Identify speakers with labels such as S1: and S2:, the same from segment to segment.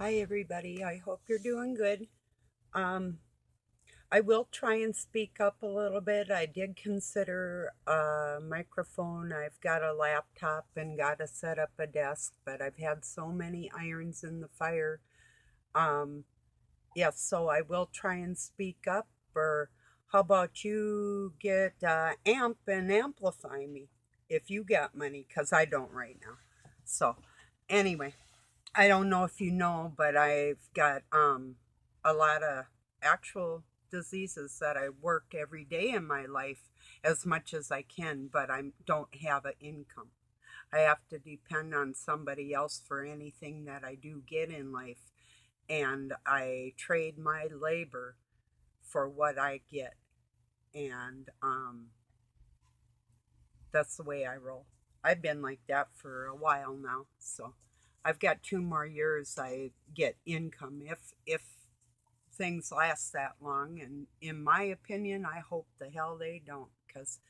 S1: Hi, everybody. I hope you're doing good. Um, I will try and speak up a little bit. I did consider a microphone. I've got a laptop and got to set up a desk, but I've had so many irons in the fire. Um, yes, so I will try and speak up. Or how about you get amp and amplify me if you got money? Because I don't right now. So, anyway. I don't know if you know, but I've got a lot of actual diseases that I work every day in my life as much as I can, but I don't have an income. I have to depend on somebody else for anything that I do get in life, and I trade my labor for what I get, and that's the way I roll. I've been like that for a while now, so I've got 2 more years I get income if things last that long. And in my opinion, I hope the hell they don't, because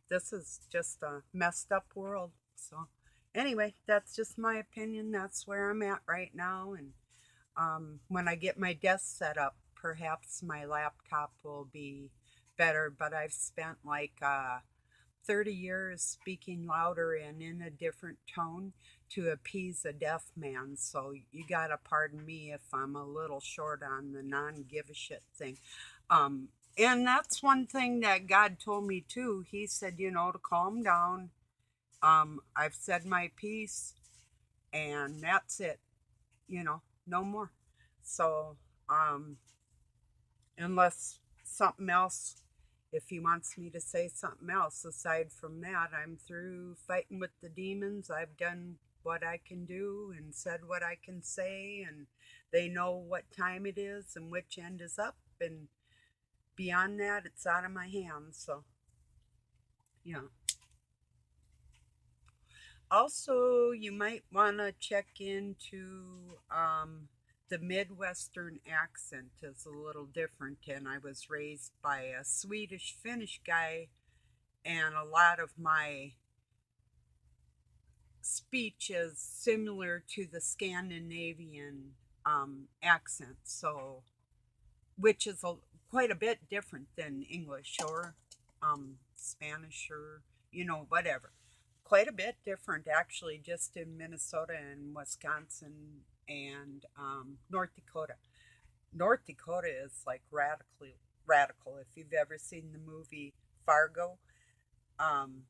S1: this is just a messed up world. So anyway, that's just my opinion. That's where I'm at right now. And when I get my desk set up, perhaps my laptop will be better. But I've spent like 30 years speaking louder and in a different tone to appease a deaf man. So you got to pardon me if I'm a little short on the non give a shit thing. Um, and that's one thing that God told me too. He said, to calm down. I've said my piece and that's it, no more. So, um, unless something else, if he wants me to say something else aside from that, I'm through fighting with the demons. I've done what I can do and said what I can say, and they know what time it is and which end is up, and beyond that it's out of my hands. So yeah. Also, you might want to check into the Midwestern accent is a little different, and I was raised by a Swedish Finnish guy, and a lot of my speech is similar to the Scandinavian accent, so which is quite a bit different than English or Spanish or whatever. Quite a bit different actually, just in Minnesota and Wisconsin and North Dakota. North Dakota is like radically radical. If you've ever seen the movie Fargo, um,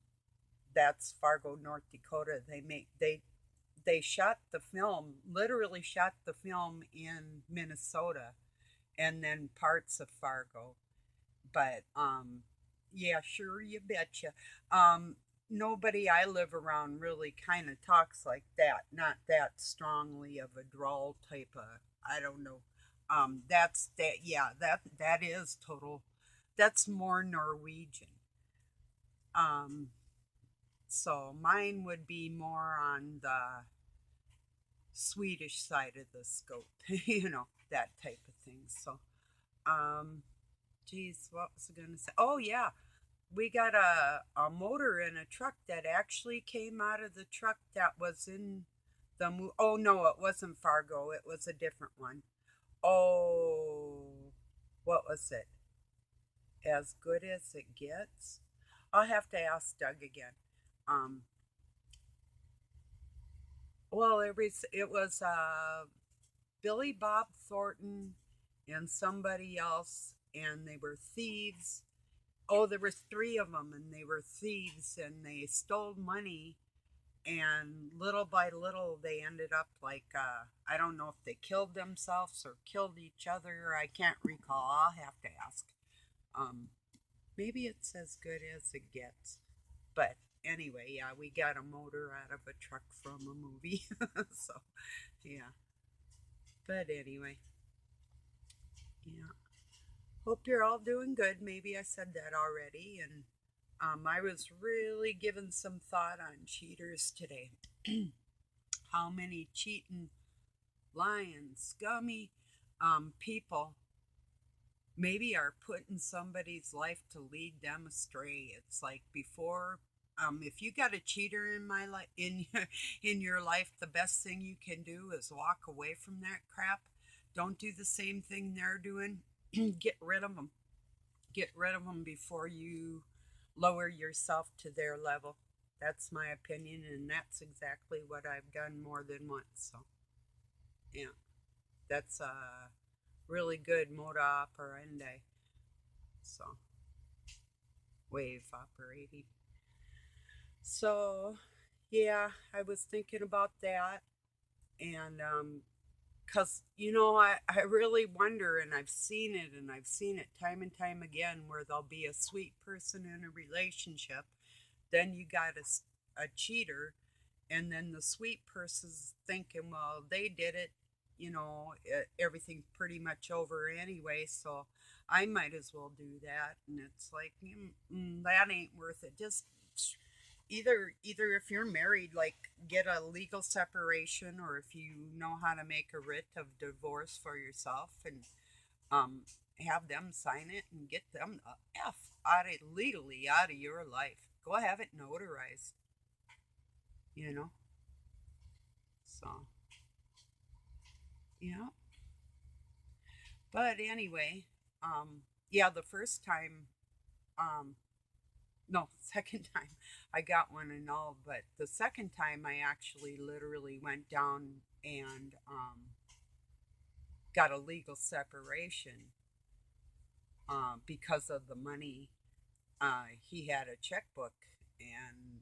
S1: that's Fargo, North Dakota. They shot the film, literally shot the film in Minnesota and then parts of Fargo. But yeah, sure, you betcha. Um, Nobody I live around really kind of talks like that. Not that strongly of a drawl type of. I don't know. That's that. Yeah, that is total. That's more Norwegian. Um, so mine would be more on the Swedish side of the scope, that type of thing. So, um, geez, what was I gonna say? Oh yeah, we got a motor in a truck that actually came out of the truck that was in the. Oh no, it wasn't Fargo. It was a different one. Oh, what was it? As good as it gets. I'll have to ask Doug again. Um, well, it was Billy Bob Thornton and somebody else, and they were thieves. Oh, there was three of them, and they were thieves, and they stole money. And little by little, they ended up like I don't know if they killed themselves or killed each other. I can't recall. I'll have to ask. Um, Maybe it's as good as it gets. But anyway, yeah, we got a motor out of a truck from a movie. So, yeah. But anyway, yeah. Hope you're all doing good. Maybe I said that already. And I was really giving some thought on cheaters today. How many cheating, lying, scummy people maybe are putting somebody's life to lead them astray. It's like before, if you got a cheater in my life, in your life, the best thing you can do is walk away from that crap. Don't do the same thing they're doing. Get rid of them. Get rid of them before you lower yourself to their level. That's my opinion, and that's exactly what I've done more than once. So, yeah, that's a really good moda operandi. So, wave operating. So, yeah, I was thinking about that, and because I really wonder, and I've seen it time and time again, where there'll be a sweet person in a relationship, then you got a cheater, and then the sweet person's thinking, well, they did it, everything pretty much over anyway, so I might as well do that. And it's like, that ain't worth it. Just either if you're married, like, get a legal separation, or if you know how to make a writ of divorce for yourself, and um have them sign it and get them the f out of legally out of your life. Go have it notarized, you know. So, yeah. But anyway, yeah, the first time, um no, second time I got one and all, but the second time I actually literally went down and got a legal separation, because of the money. He had a checkbook and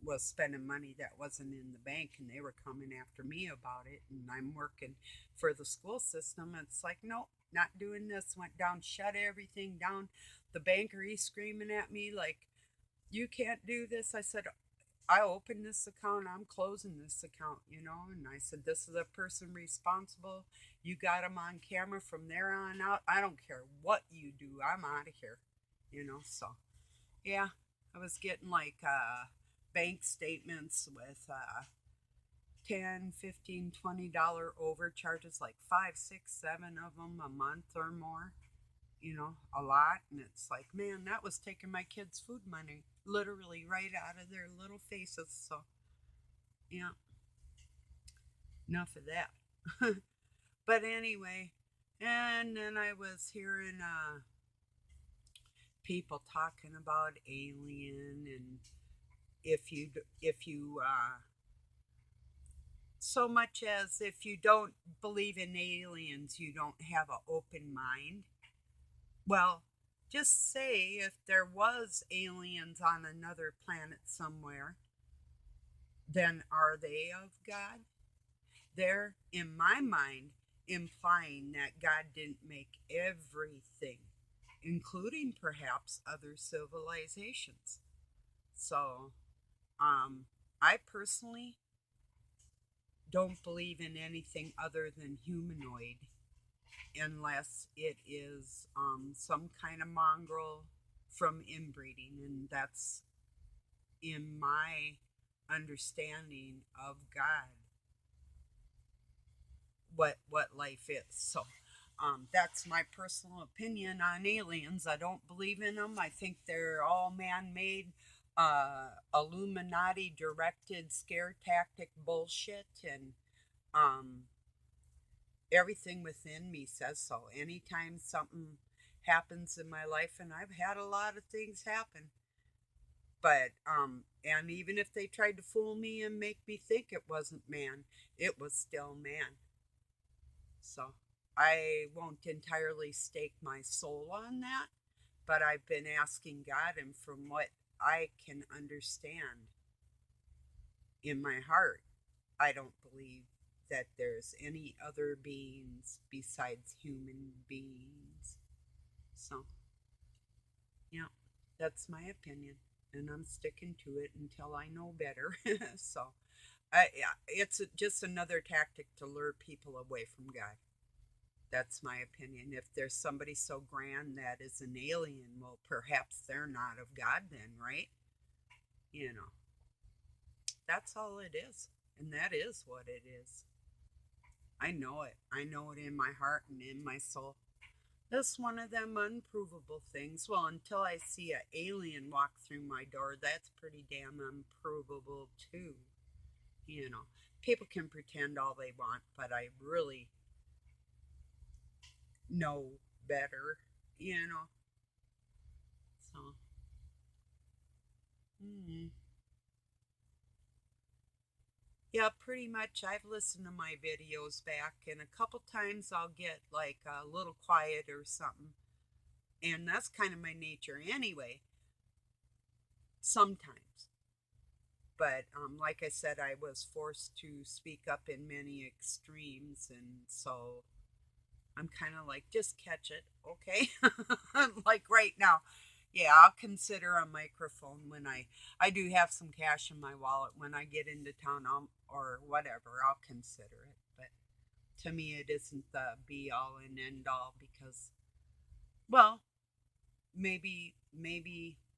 S1: was spending money that wasn't in the bank, and they were coming after me about it. And I'm working for the school system. It's like, nope, not doing this. Went down, shut everything down. The banker, he's screaming at me like, you can't do this. I said, I opened this account, I'm closing this account, and I said, this is a person responsible. You got them on camera from there on out. I don't care what you do, I'm out of here. So, yeah, I was getting like bank statements with 10, 15, $20 overcharges, like five, six, seven of them a month or more, a lot. And it's like, man, that was taking my kids' food money literally right out of their little faces. So, yeah, enough of that. But anyway, and then I was hearing people talking about alien, and if you so much as if you don't believe in aliens, you don't have an open mind. Well, just say if there was aliens on another planet somewhere, then are they of God? They're, in my mind, implying that God didn't make everything, including perhaps other civilizations. So, I personally don't believe in anything other than humanoid, unless it is some kind of mongrel from inbreeding, and that's in my understanding of God, what life is. So, that's my personal opinion on aliens. I don't believe in them. I think they're all man-made, Illuminati directed scare tactic bullshit, and um, everything within me says so. Anytime something happens in my life, and I've had a lot of things happen, but and even if they tried to fool me and make me think it wasn't man, it was still man. So I won't entirely stake my soul on that, but I've been asking God, and from what I can understand in my heart, I don't believe that there's any other beings besides human beings. So, yeah, that's my opinion, and I'm sticking to it until I know better. So, yeah, it's just another tactic to lure people away from God. That's my opinion. If there's somebody so grand that is an alien, well, perhaps they're not of God then, right? You know, that's all it is. And that is what it is. I know it. I know it in my heart and in my soul. That's one of them unprovable things. Well, until I see an alien walk through my door, that's pretty damn unprovable too. You know, people can pretend all they want, but I really know better, you know. So, mm. Yeah, pretty much. I've listened to my videos back, and a couple times I'll get like a little quiet or something. And that's kind of my nature anyway, sometimes. But like I said, I was forced to speak up in many extremes, and so I'm kind of like, just catch it, okay? Like right now, yeah, I'll consider a microphone when I do have some cash in my wallet when I get into town, or whatever. I'll consider it, but to me, it isn't the be all and end all because, well, maybe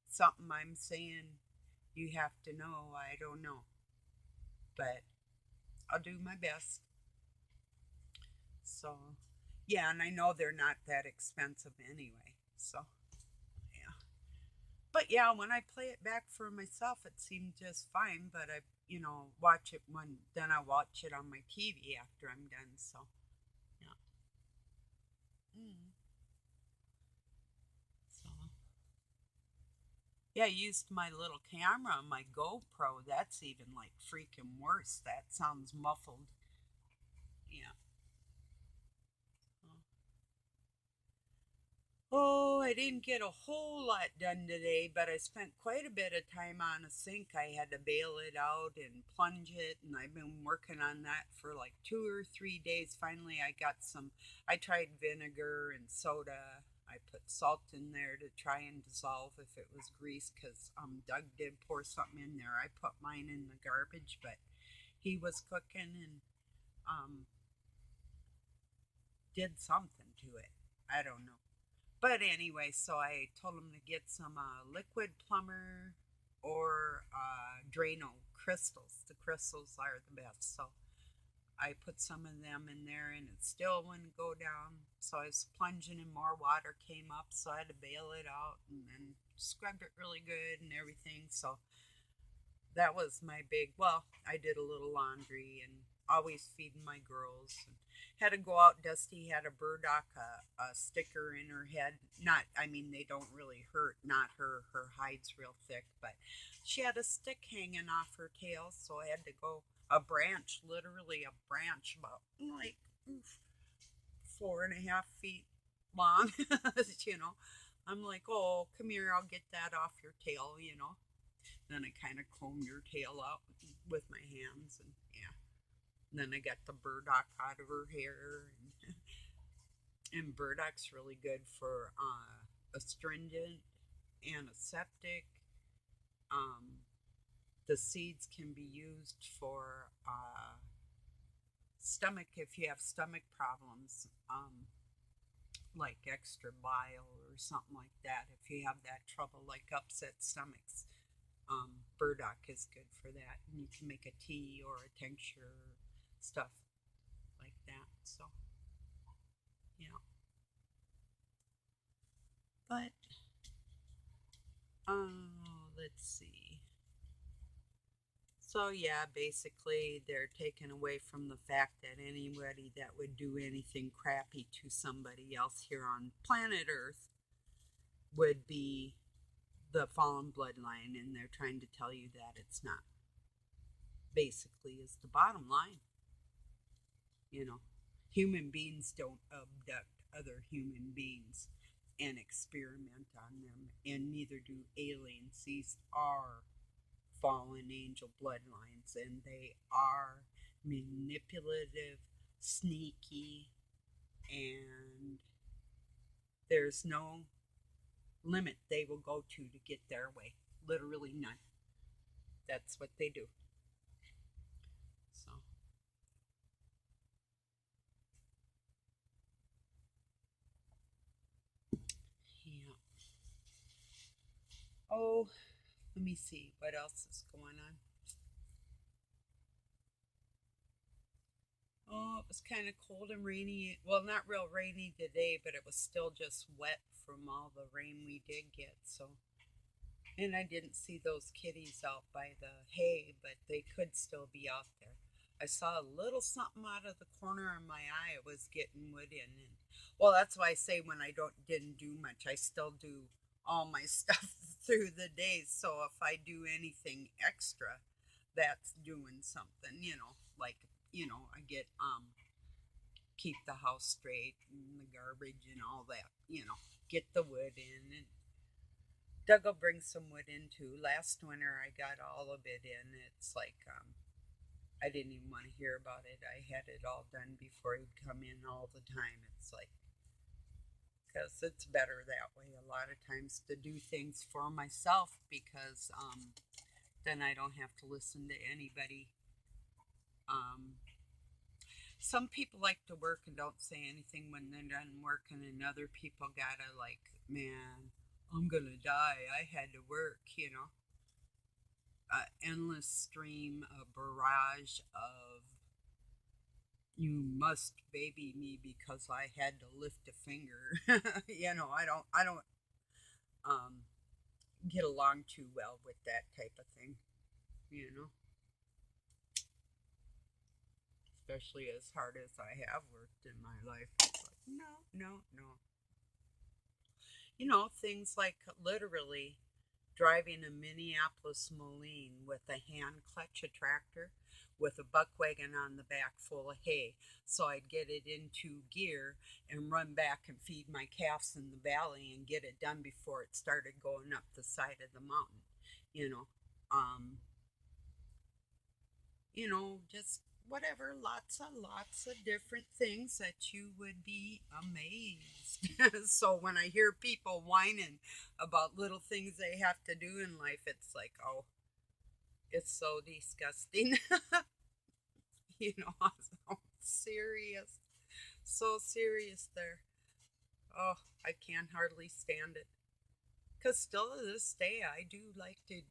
S1: something I'm saying you have to know. I don't know, but I'll do my best. So, yeah, and I know they're not that expensive anyway. So, yeah. But yeah, when I play it back for myself, it seemed just fine. But I, watch it then I watch it on my TV after I'm done. So, yeah. Mm. So, yeah, I used my little camera on my GoPro. That's even like freaking worse. That sounds muffled. Yeah. Oh, I didn't get a whole lot done today, but I spent quite a bit of time on a sink. I had to bail it out and plunge it, and I've been working on that for like 2 or 3 days. Finally, I tried vinegar and soda. I put salt in there to try and dissolve if it was grease because Doug did pour something in there. I put mine in the garbage, but he was cooking and um, did something to it. I don't know. But anyway, so I told him to get some liquid plumber or Drano crystals. The crystals are the best. So I put some of them in there and it still wouldn't go down. So I was plunging and more water came up. So I had to bail it out and then scrubbed it really good and everything. So that was my well, I did a little laundry and always feeding my girls. And had to go out. Dusty had a burdock, a sticker in her head. Not, I mean, they don't really hurt. Not her. Her hide's real thick, but she had a stick hanging off her tail. So I had to go a branch, literally a branch, about like 4.5 feet long. you know, I'm like, oh, come here, I'll get that off your tail. Then I kind of combed her tail out with my hands, and yeah. And then I got the burdock out of her hair, and burdock's really good for astringent, antiseptic. Um, the seeds can be used for stomach if you have stomach problems, like extra bile or something like that. If you have that trouble, like upset stomachs, burdock is good for that, and you can make a tea or a tincture, stuff like that. So yeah, but let's see. So yeah, basically they're taken away from the fact that anybody that would do anything crappy to somebody else here on planet Earth would be the fallen bloodline, and they're trying to tell you that it's not. Basically, is the bottom line. You know, human beings don't abduct other human beings and experiment on them, and neither do aliens. These are fallen angel bloodlines, and they are manipulative, sneaky, and there's no limit they will go to get their way. Literally none. That's what they do. So, yeah. Oh, let me see what else is going on. Oh, it was kind of cold and rainy. Well, not real rainy today, but it was still just wet from all the rain we did get. So, and I didn't see those kitties out by the hay, but they could still be out there. I saw a little something out of the corner of my eye. It was getting wood in, and well, that's why I say when I don't didn't do much, I still do all my stuff through the day. So if I do anything extra, that's doing something, like I get keep the house straight and the garbage and all that, get the wood in. And Doug will bring some wood in too. Last winter I got all of it in. It's like I didn't even want to hear about it. I had it all done before he'd come in all the time. It's like because it's better that way a lot of times to do things for myself because then I don't have to listen to anybody. Um, some people like to work and don't say anything when they're done working, and other people gotta like, man, I'm gonna die. I had to work, endless stream, a barrage of you must baby me because I had to lift a finger. I don't um, get along too well with that type of thing, you know, especially as hard as I have worked in my life. It's like, no, no, no. Things like literally driving a Minneapolis Moline with a hand clutch a tractor with a buck wagon on the back full of hay. So I'd get it into gear and run back and feed my calves in the valley and get it done before it started going up the side of the mountain. You know, um, just whatever, lots of different things that you would be amazed. So when I hear people whining about little things they have to do in life, it's like, oh, it's so disgusting. So serious, so serious there. Oh, I can hardly stand it. Because still to this day, I do like to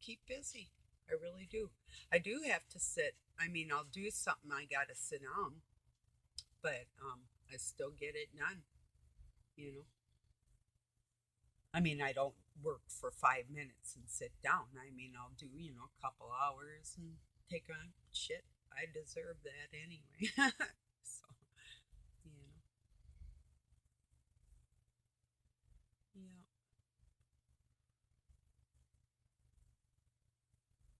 S1: keep busy. I really do. I do have to sit. I mean, I'll do something, I got to sit down, but I still get it done, you know. I mean, I don't work for 5 minutes and sit down. I mean, I'll do, a couple hours and take on shit. I deserve that anyway. So, you know, yeah.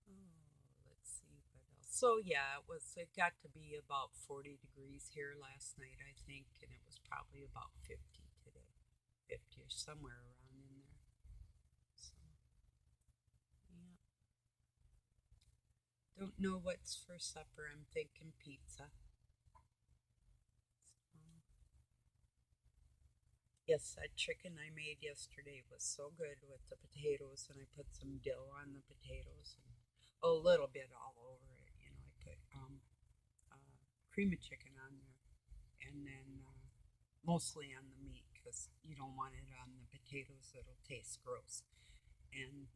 S1: Oh, let's see what else. So yeah, it got to be about 40 degrees here last night, I think, and it was probably about 50 today. 50 or somewhere around in there. So, yeah. Don't know what's for supper. I'm thinking pizza. So, yes, that chicken I made yesterday was so good with the potatoes, and I put some dill on the potatoes and a little bit all over it. I put cream of chicken on there, and then mostly on the meat because you don't want it on the potatoes; it'll taste gross. And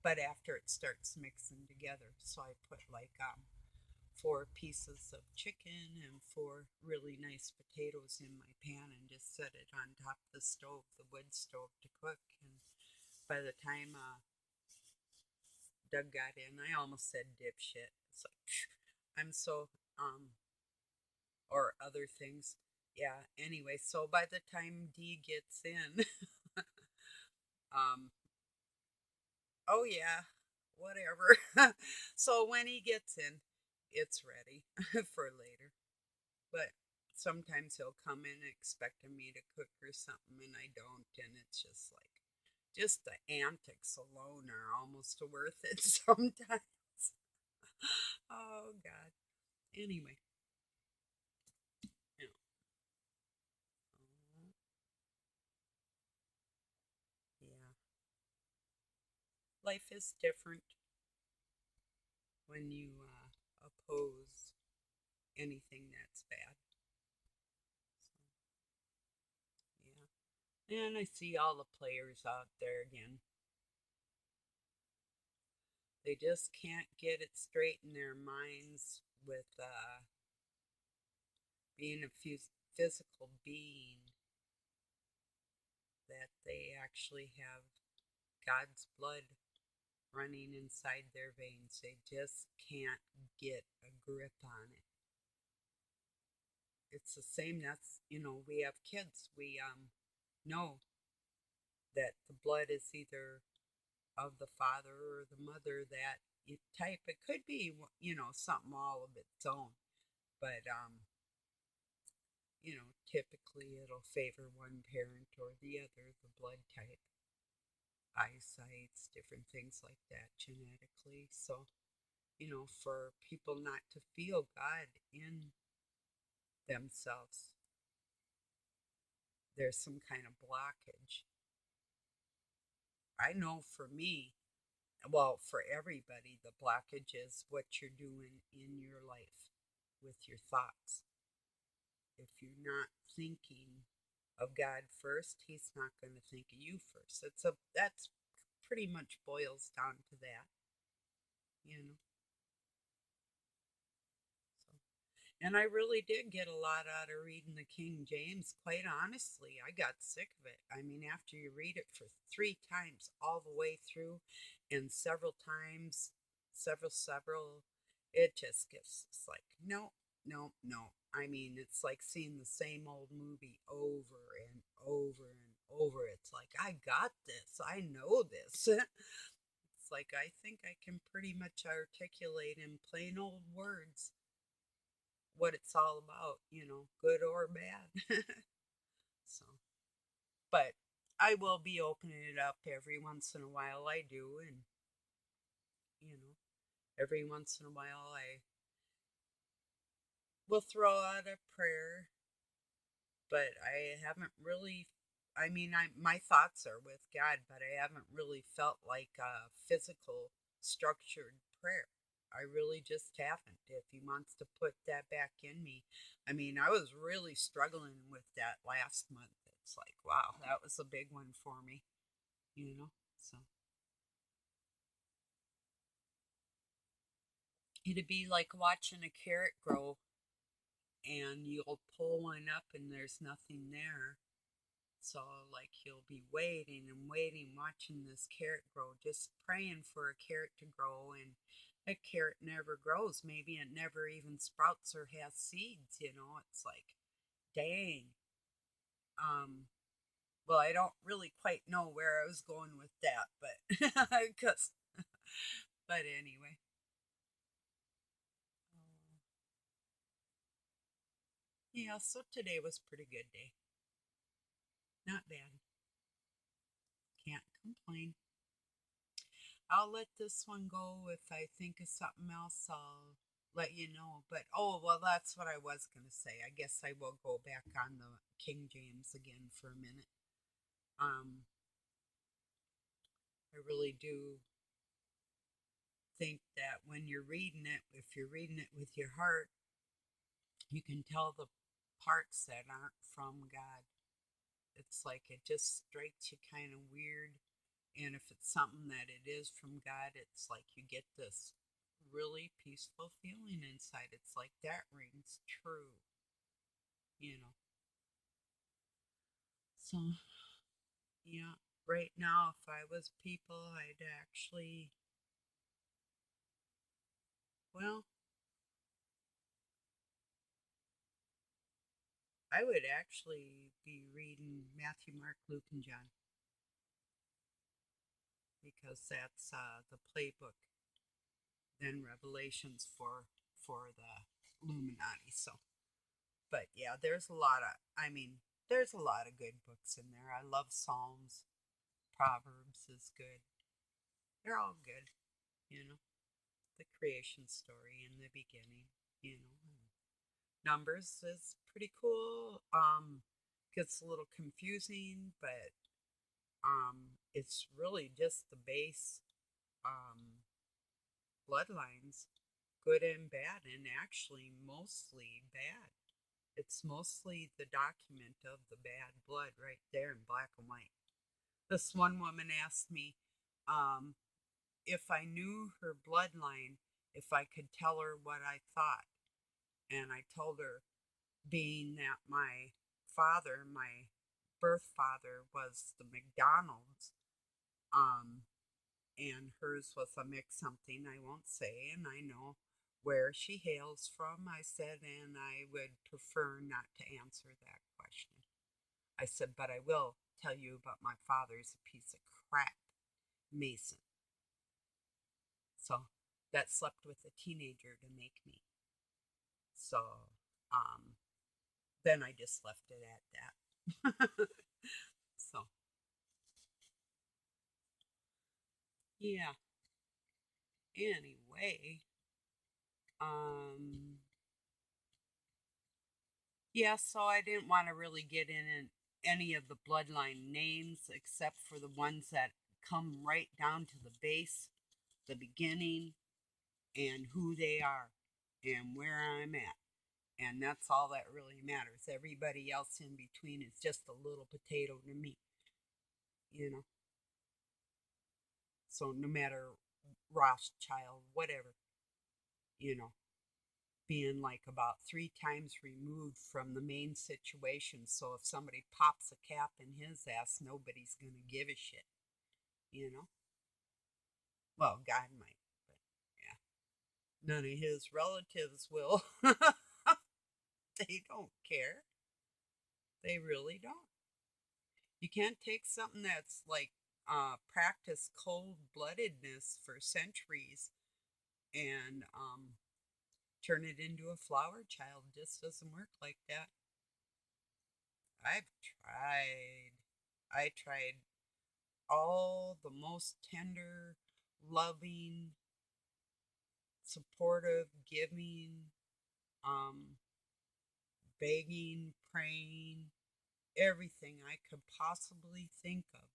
S1: but after it starts mixing together, so I put like 4 pieces of chicken and 4 really nice potatoes in my pan and just set it on top of the stove, the wood stove, to cook. And by the time Doug got in, I almost said dipshit. It's like, I'm so, or other things. Yeah, anyway, so by the time D gets in, um, oh yeah, whatever. So when he gets in, it's ready for later. But sometimes he'll come in expecting me to cook or something, and I don't, and it's just like, just the antics alone are almost worth it sometimes. Oh God. Anyway, you know, yeah, life is different when you oppose anything that's bad. So, yeah, and I see all the players out there again. They just can't get it straight in their minds with being a physical being, that they actually have God's blood running inside their veins. They just can't get a grip on it. It's the same. That's, we have kids. We know that the blood is either of the father or the mother that you type. It could be, something all of its own, but typically it'll favor one parent or the other, the blood type, eyesights, different things like that genetically. So, for people not to feel God in themselves, there's some kind of blockage. I know for me, well, for everybody, the blockage is what you're doing in your life with your thoughts. If you're not thinking of God first, He's not going to think of you first. That's pretty much boils down to that, you know. So, and I really did get a lot out of reading the King James. Quite honestly, I got sick of it. I mean, after you read it for 3 times all the way through, and several times, several, it just gets, it's like, no, no, no. I mean, it's like seeing the same old movie over and over and over. It's like, I got this. I know this. It's like, I think I can pretty much articulate in plain old words what it's all about, good or bad. So, but I will be opening it up every once in a while. I do, and you know, every once in a while I will throw out a prayer, but I haven't really. I mean, my thoughts are with God, but I haven't really felt like a physical, structured prayer. I really just haven't. If He wants to put that back in me, I mean, I was really struggling with that last month. It's like, wow, that was a big one for me, you know. So it'd be like watching a carrot grow, and you'll pull one up, and there's nothing there. So, like, you'll be waiting and waiting, watching this carrot grow, just praying for a carrot to grow, and a carrot never grows. Maybe it never even sprouts or has seeds. It's like, dang. Um, well, I don't really quite know where I was going with that, but, because, but anyway. Yeah, so today was a pretty good day. Not bad. Can't complain. I'll let this one go. If I think of something else, I'll let you know. But oh, well, that's what I was going to say. I guess I will go back on the King James again for a minute. Um, I really do think that when you're reading it, if you're reading it with your heart, you can tell the parts that aren't from God. It's like it just strikes you kind of weird. And if it's something that it is from God, it's like you get this really peaceful feeling inside. It's like that rings true, you know. So, yeah, right now, if I was people, I'd actually, well, I would actually be reading Matthew, Mark, Luke, and John because that's the playbook. Then Revelations for the Illuminati. So, but yeah, there's a lot of. I mean, there's a lot of good books in there. I love Psalms. Proverbs is good. They're all good, you know. The creation story in the beginning, you know. Numbers is pretty cool. Gets a little confusing, but it's really just the base um bloodlines, good and bad, and actually mostly bad. It's mostly the document of the bad blood right there in black and white. This one woman asked me, um, if I knew her bloodline, if I could tell her what I thought. And I told her, being that my father, my birth father, was the McDonald's, um, and hers was a mix something I won't say, and I know where she hails from. I said, and I would prefer not to answer that question. I said, but I will tell you about my father's a piece of crap Mason. So that slept with a teenager to make me. So um, then I just left it at that. So yeah. Anyway, um, yeah. So I didn't want to really get in any of the bloodline names except for the ones that come right down to the base, the beginning, and who they are, and where I'm at. And that's all that really matters. Everybody else in between is just a little potato to me, you know. So no matter Rothschild, whatever, you know, being like about 3 times removed from the main situation. So if somebody pops a cap in his ass, nobody's going to give a shit, you know. Well, God might, but yeah, none of his relatives will. They don't care. They really don't. You can't take something that's like practice cold bloodedness for centuries and turn it into a flower child. It just doesn't work like that. I've tried. I tried all the most tender, loving, supportive, giving, um, begging, praying, everything I could possibly think of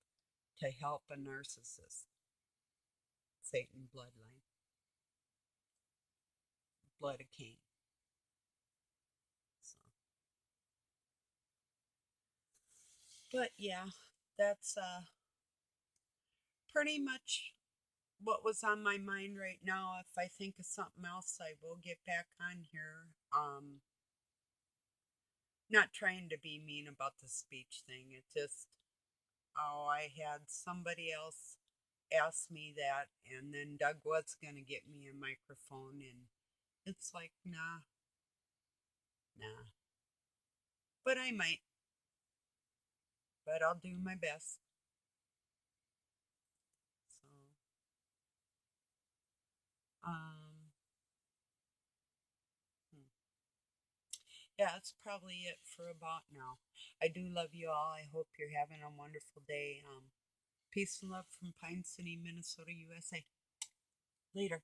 S1: to help a narcissist. Satan bloodline, blood of Cain. So, but yeah, that's pretty much what was on my mind right now. If I think of something else, I will get back on here. Not trying to be mean about the speech thing. It just, oh, I had somebody else ask me that, and then Doug was gonna get me a microphone, and it's like, nah, nah. But I might, but I'll do my best. So, um, hmm. Yeah, that's probably it for about now. I do love you all. I hope you're having a wonderful day. Peace and love from Pine City, Minnesota, USA. Later.